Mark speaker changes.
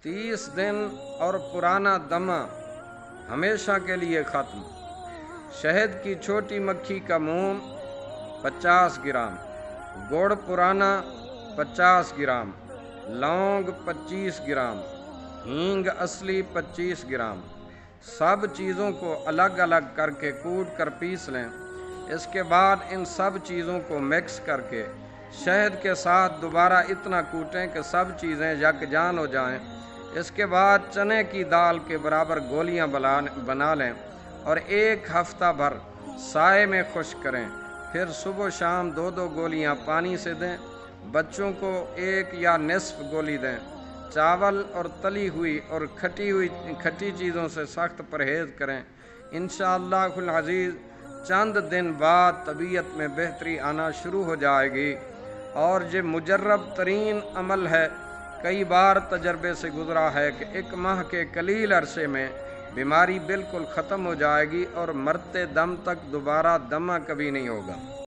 Speaker 1: 30 دن اور پرانا دمہ ہمیشہ کے لیے ختم۔ شہد کی چھوٹی مکھی کا موم 50 گرام، گڑ پرانا 50 گرام، لونگ 25 گرام، ہینگ اصلی 25 گرام۔ سب چیزوں کو الگ الگ کر کے کوٹ کر پیس لیں۔ اس کے بعد ان سب چیزوں کو مکس کر کے شہد کے ساتھ دوبارہ اتنا کوٹیں کہ سب چیزیں یکجان ہو جائیں۔ اس کے بعد چنے کی دال کے برابر گولیاں بنا لیں اور 1 ہفتہ بھر سائے میں خشک کریں۔ پھر صبح و شام 2 گولیاں پانی سے دیں۔ بچوں کو 1 یا نصف گولی دیں۔ چاول اور تلی ہوئی اور کھٹی چیزوں سے سخت پرہیز کریں۔ انشاءاللہ العزیز چند دن بعد طبیعت میں بہتری آنا شروع ہو جائے گی، اور یہ مجرب ترین عمل ہے۔ کئی بار تجربے سے گزرا ہے کہ 1 ماہ کے قلیل عرصے میں بیماری بالکل ختم ہو جائے گی اور مرتے دم تک دوبارہ دمہ کبھی نہیں ہوگا۔